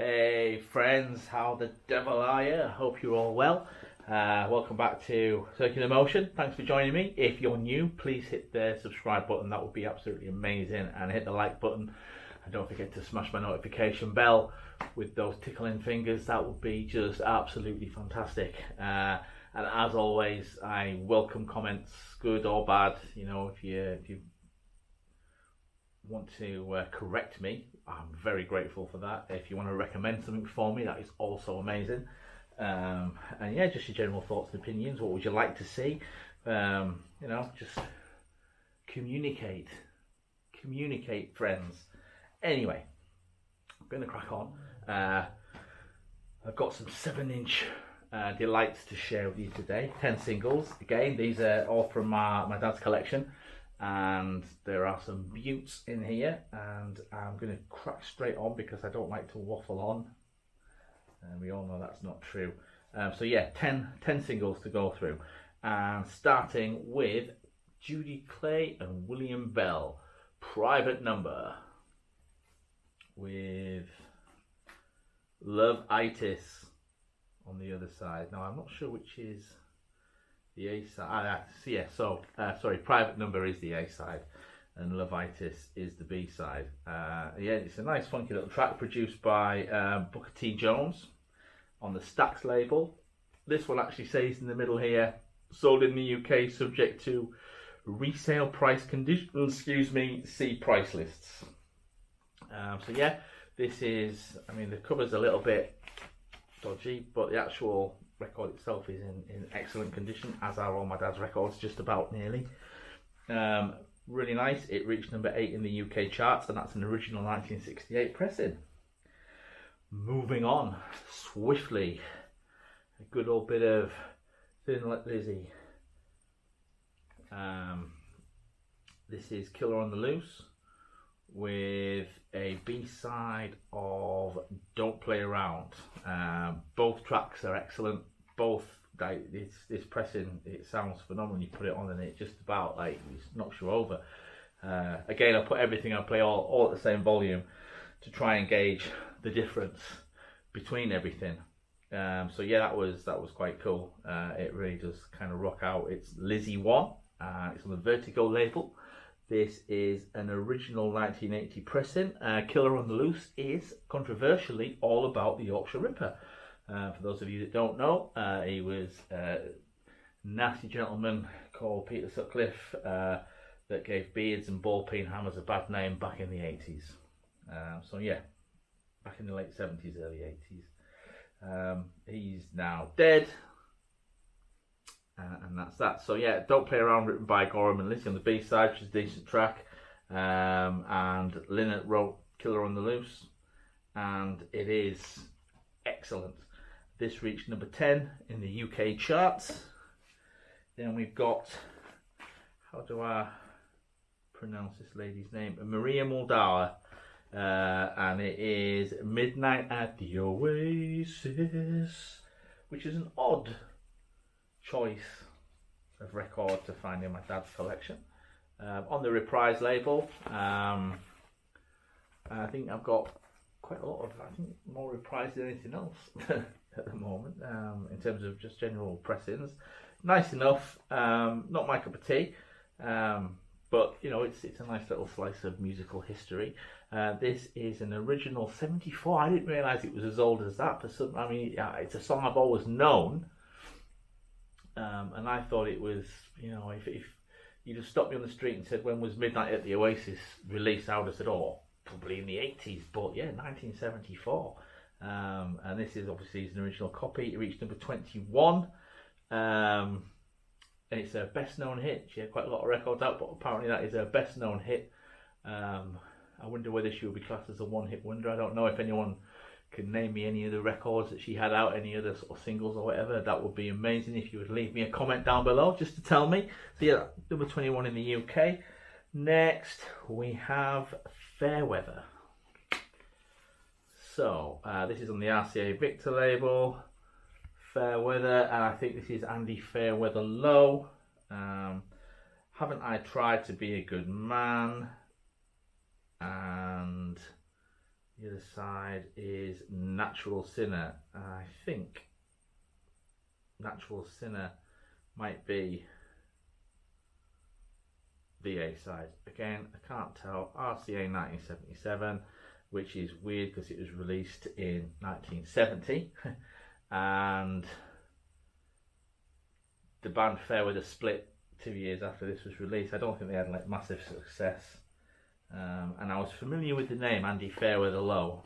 Hey friends, how the devil are you? I hope you're all well. Welcome back to Circular Motion. Thanks for joining me. If you're new, please hit the subscribe button. That would be absolutely amazing. And hit the like button. And don't forget to smash my notification bell with those tickling fingers. That would be just absolutely fantastic. And as always, I welcome comments, good or bad. You know, if you want to correct me, I'm very grateful for that. If you want to recommend something for me, that is also amazing. And yeah, just your general thoughts and opinions. What would you like to see? You know, just communicate, friends. Anyway, I'm going to crack on. I've got some 7-inch delights to share with you today. 10 singles. Again, these are all from my dad's collection. And there are some beauts in here, and I'm going to crack straight on because I don't like to waffle on, and we all know that's not true. So yeah, 10 singles to go through, and starting with Judy Clay and William Bell, Private Number, with Love-itis on the other side. Now I'm not sure which is the A side. Sorry, Private Number is the A side and Love-itis is the B side. Yeah, it's a nice funky little track produced by Booker T. Jones on the Stax label. This one actually says in the middle here, sold in the UK subject to resale price conditions, see price lists. So yeah, this is, I mean, the cover's a little bit dodgy, but the actual record itself is in excellent condition, as are all my dad's records, just about nearly. Really nice. It reached number 8 in the UK charts, and that's an original 1968 pressing. Moving on swiftly, a good old bit of Thin Lizzy. This is Killer on the Loose with a B-side of Don't Play Around. Both tracks are excellent. Both, this pressing, it sounds phenomenal when you put it on, and it just about like knocks you over. Again, I put everything I play all at the same volume to try and gauge the difference between everything. So yeah, that was quite cool. It really does kind of rock out. It's Lizzy 1. It's on the Vertigo label. This is an original 1980 pressing. Killer on the Loose is controversially all about the Yorkshire Ripper. For those of you that don't know, he was a nasty gentleman called Peter Sutcliffe that gave beards and ball peen hammers a bad name back in the 80s. So yeah, back in the late 70s, early 80s. He's now dead. And that's that. So yeah, Don't Play Around, written by Gorham and Lizzy on the B-side, which is a decent track. And Lynette wrote Killer on the Loose, and it is excellent. This reached number 10 in the UK charts. Then we've got, how do I pronounce this lady's name? Maria Muldaur. And it is Midnight at the Oasis, which is an odd choice of record to find in my dad's collection. On the Reprise label, I think I've got quite a lot of, more Reprise than anything else at the moment, in terms of just general pressings. Nice enough, not my cup of tea, but you know, it's a nice little slice of musical history. This is an original 74. I didn't realise it was as old as that. It's a song I've always known. And I thought it was, you know, if you just stopped me on the street and said, when was Midnight at the Oasis released, I would have said, oh, probably in the 80s, but yeah, 1974. And this is obviously an original copy. It reached number 21. And it's her best known hit. She had quite a lot of records out, but apparently that is her best known hit. I wonder whether she would be classed as a one-hit wonder. I don't know if anyone can name me any other records that she had out, any other sort of singles or whatever. That would be amazing if you would leave me a comment down below just to tell me. So yeah, number 21 in the UK. Next we have Fairweather. So this is on the RCA Victor label, Fairweather, and I think this is Andy Fairweather Low. Haven't I Tried to Be a Good Man? And The other side is Natural Sinner. I think Natural Sinner might be the A side. Again, I can't tell. RCA 1977, which is weird because it was released in 1970, and the band Fairweather split 2 years after this was released. I don't think they had like massive success, and I was familiar with the name Andy Fairweather Low,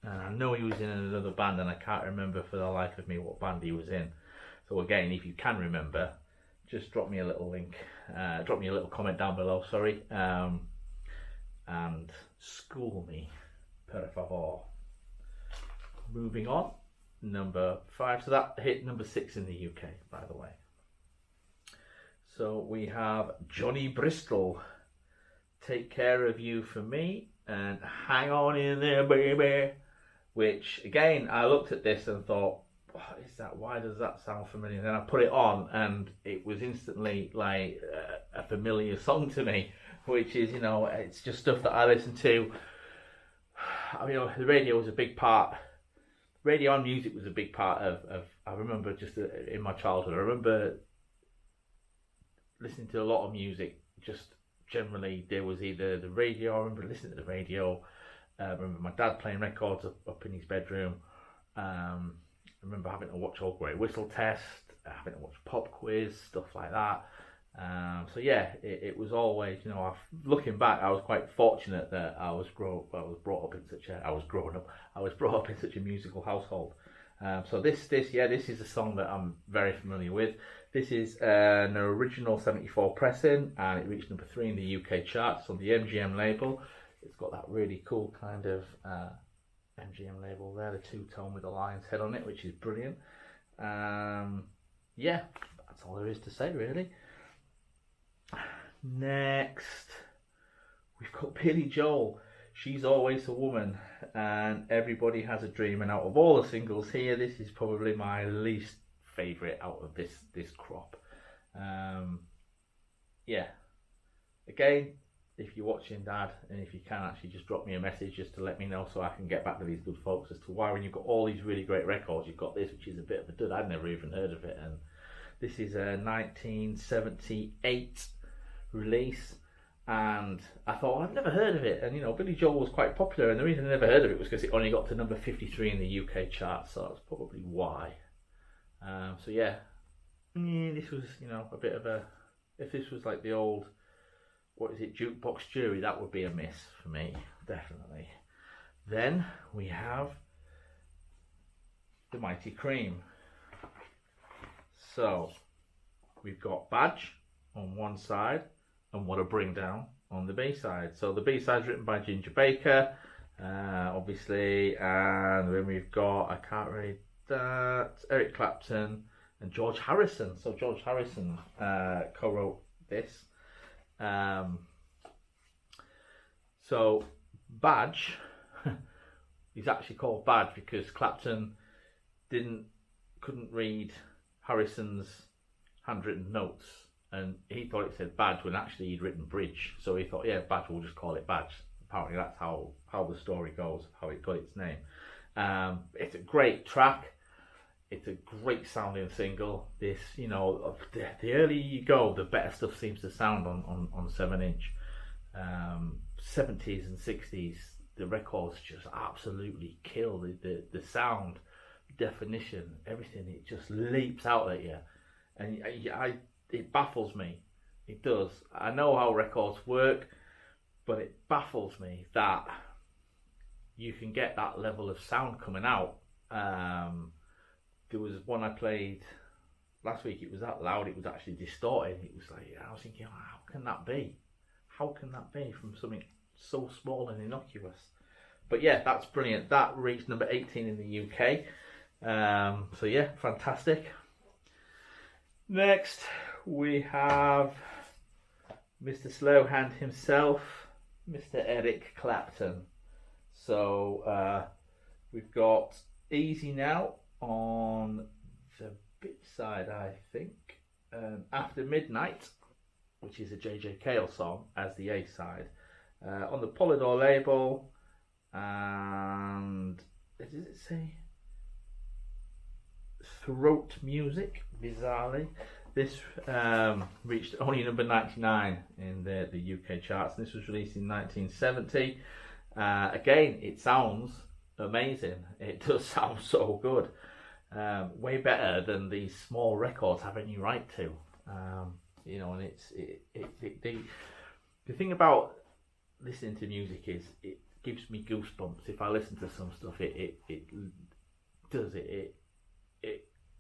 and I know he was in another band, and I can't remember for the life of me what band he was in. So again, if you can remember, just drop me a little link, drop me a little comment down below, sorry, and school me, per favor. Moving on, number 5, so that hit number 6 in the UK, by the way. So we have Johnny Bristol, Take Care of You for Me, and Hang On In There Baby, which again, I looked at this and thought, what is that? Why does that sound familiar? And then I put it on and it was instantly like a familiar song to me, which is, you know, it's just stuff that I listen to. I mean, the radio was a big part. Radio and music was a big part of I remember just in my childhood, I remember listening to a lot of music. Just generally, there was either the radio, I remember listening to the radio, I remember my dad playing records up in his bedroom. I remember having to watch Old Grey Whistle Test, having to watch Pop Quiz, stuff like that. So yeah, it was always, you know, looking back, I was quite fortunate that I was brought up in such a musical household. So this is a song that I'm very familiar with. This is an original 74 pressing, and it reached number 3 in the UK charts on the MGM label. It's got that really cool kind of MGM label there, the two-tone with the lion's head on it, which is brilliant. Yeah, that's all there is to say, really. Next, we've got Billy Joel, She's Always a Woman, and Everybody Has a Dream. And out of all the singles here, this is probably my least favourite out of this crop. Yeah, again, if you're watching, Dad, and if you can actually just drop me a message just to let me know so I can get back to these good folks as to why, when you've got all these really great records, you've got this, which is a bit of a dud. I'd never even heard of it, and this is a 1978 release, and I thought, I've never heard of it. And you know, Billy Joel was quite popular, and the reason I never heard of it was because it only got to number 53 in the UK chart, so that's probably why. So yeah, this was, you know, a bit of a, if this was like the old, what is it, Jukebox Jury, that would be a miss for me, definitely. Then we have the Mighty Cream. So we've got Badge on one side and What a Bring Down on the B side. So the B side's written by Ginger Baker, obviously, and then we've got, I can't read that, Eric Clapton and George Harrison. So George Harrison co-wrote this. So Badge is actually called Badge because Clapton couldn't read Harrison's handwritten notes, and he thought it said Badge when actually he'd written Bridge. So he thought, yeah, Badge, we'll just call it Badge. Apparently that's how the story goes, how it got its name. It's a great track. It's a great sounding single. This, you know, the earlier you go, the better stuff seems to sound on 7-inch. 70s and 60s, the records just absolutely kill. The sound, definition, everything, it just leaps out at you. And it baffles me. It does. I know how records work, but it baffles me that you can get that level of sound coming out. There was one I played last week, it was that loud, it was actually distorted. It was like, I was thinking, how can that be? How can that be from something so small and innocuous? But yeah, that's brilliant. That reached number 18 in the UK. So yeah, fantastic. Next, we have Mr. Slowhand himself, Mr. Eric Clapton. So we've got Easy Now on the B side, I think. After Midnight, which is a JJ Cale song, as the A side. On the Polydor label, and does it say throat music? Bizarrely, this reached only number 99 in the UK charts. This was released in 1970. Again, it sounds amazing. It does sound so good. Way better than these small records have any right to. You know, and the thing about listening to music is it gives me goosebumps. If I listen to some stuff, it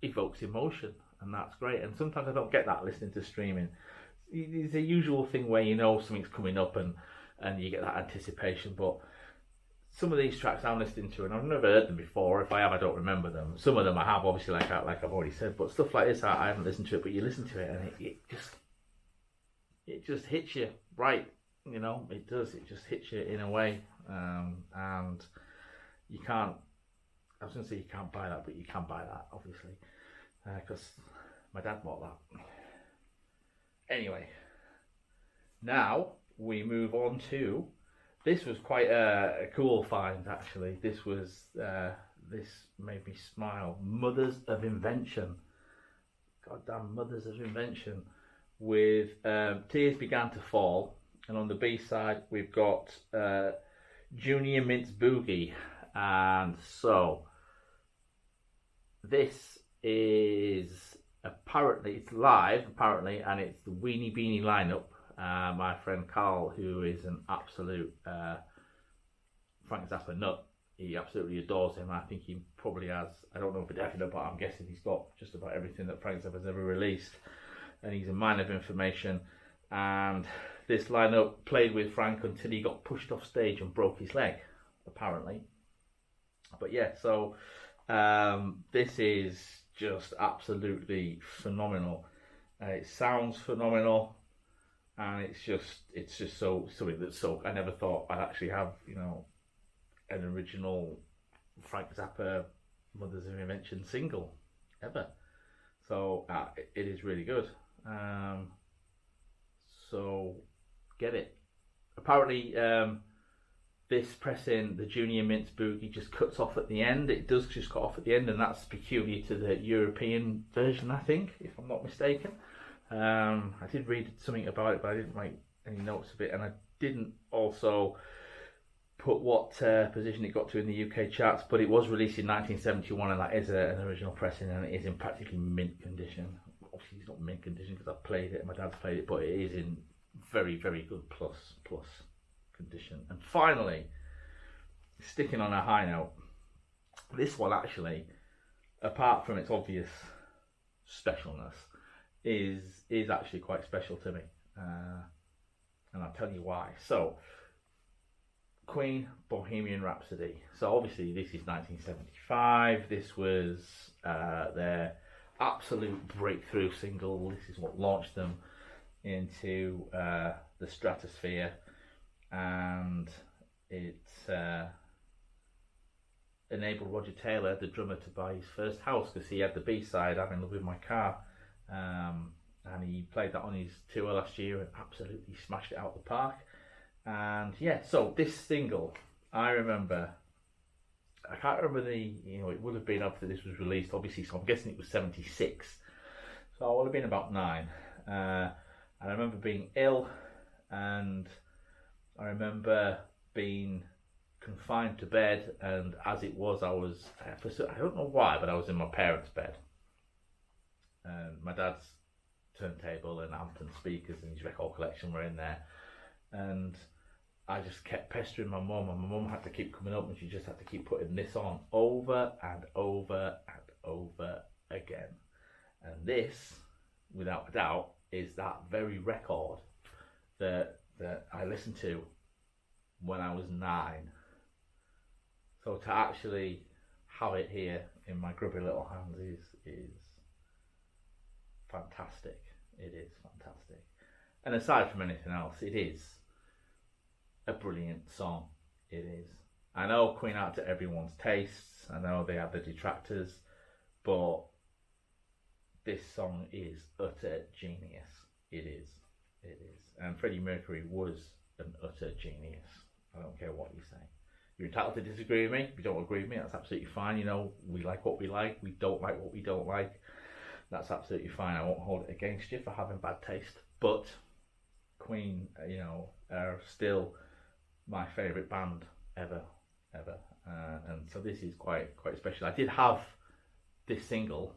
evokes emotion, and that's great. And sometimes I don't get that listening to streaming. It's a usual thing where you know something's coming up and you get that anticipation, but some of these tracks I'm listening to, and I've never heard them before. If I have, I don't remember them. Some of them I have, obviously, like I've already said. But stuff like this, I haven't listened to it. But you listen to it, and it just hits you right. You know, it does. It just hits you in a way, and you can't. I was going to say you can't buy that, but you can buy that, obviously, because my dad bought that. Anyway, now we move on to. This was quite a cool find, actually. This made me smile. Mothers of Invention. Goddamn Mothers of Invention. With Tears Began to Fall. And on the B side, we've got Junior Mint's Boogie. And so, this is apparently, it's live, apparently, and it's the Weenie Beanie lineup. My friend Carl, who is an absolute Frank Zappa nut, he absolutely adores him. I think he probably has, I don't know for definite, but I'm guessing he's got just about everything that Frank Zappa's ever released, and he's a mine of information. And this lineup played with Frank until he got pushed off stage and broke his leg, apparently. But yeah, so this is just absolutely phenomenal. It sounds phenomenal. And it's just so something that's so. I never thought I'd actually have, you know, an original Frank Zappa Mothers of Invention single ever. So it is really good. So get it. Apparently, this pressing, the Junior Mint's Boogie, just cuts off at the end. It does just cut off at the end, and that's peculiar to the European version, I think, if I'm not mistaken. I did read something about it, but I didn't write any notes of it, and I didn't also put what position it got to in the UK charts, but it was released in 1971, and that is an original pressing, and it is in practically mint condition. Obviously it's not mint condition because I've played it and my dad's played it, but it is in very, very good plus condition. And finally, sticking on a high note, this one actually, apart from its obvious specialness, is actually quite special to me, and I'll tell you why. So, Queen, Bohemian Rhapsody. So obviously this is 1975. This was their absolute breakthrough single. This is what launched them into the stratosphere, and it enabled Roger Taylor, the drummer, to buy his first house because he had the B-side, I'm in Love With My Car. And he played that on his tour last year and absolutely smashed it out of the park. And yeah, so this single, I remember, I can't remember it would have been after this was released, obviously, so I'm guessing it was 76. So I would have been about 9. And I remember being ill, and I remember being confined to bed, and as it was, I don't know why, but I was in my parents' bed. And my dad's turntable and Hampton speakers and his record collection were in there, and I just kept pestering my mum, and my mum had to keep coming up, and she just had to keep putting this on over and over and over again. And this, without a doubt, is that very record that I listened to when I was 9. So to actually have it here in my grubby little hands is fantastic. It is fantastic. And aside from anything else, it is a brilliant song. It is. I know Queen aren't to everyone's tastes. I know they have the detractors, but this song is utter genius. It is. It is. And Freddie Mercury was an utter genius. I don't care what you say. You're entitled to disagree with me. If you don't agree with me, that's absolutely fine. You know, we like what we like. We don't like what we don't like. That's absolutely fine. I won't hold it against you for having bad taste. But Queen, you know, are still my favourite band ever. And so this is quite special. I did have this single,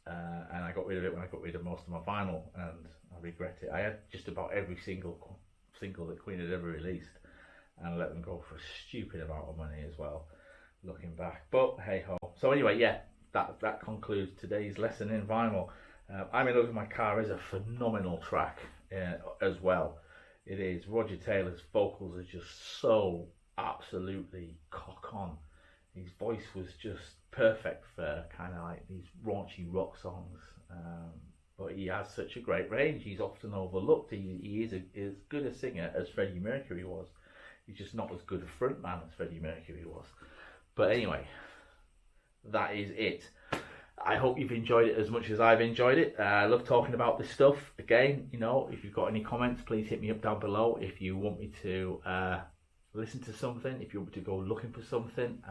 and I got rid of it when I got rid of most of my vinyl, and I regret it. I had just about every single that Queen had ever released, and I let them go for a stupid amount of money as well, looking back. But hey ho. So anyway, yeah, that concludes today's lesson in vinyl. I'm in Love with My Car is a phenomenal track as well. It is. Roger Taylor's vocals are just so absolutely cock on. His voice was just perfect for kind of like these raunchy rock songs. But he has such a great range. He's often overlooked. He is as good a singer as Freddie Mercury was. He's just not as good a frontman as Freddie Mercury was. But anyway, that is it. I hope you've enjoyed it as much as I've enjoyed it. I love talking about this stuff. Again, you know, if you've got any comments, please hit me up down below. If you want me to listen to something, if you want me to go looking for something,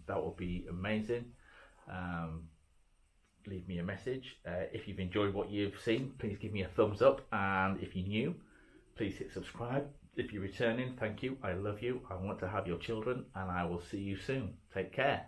that would be amazing. Leave me a message. If you've enjoyed what you've seen, please give me a thumbs up. And if you're new, please hit subscribe. If you're returning, thank you. I love you. I want to have your children, and I will see you soon. Take care.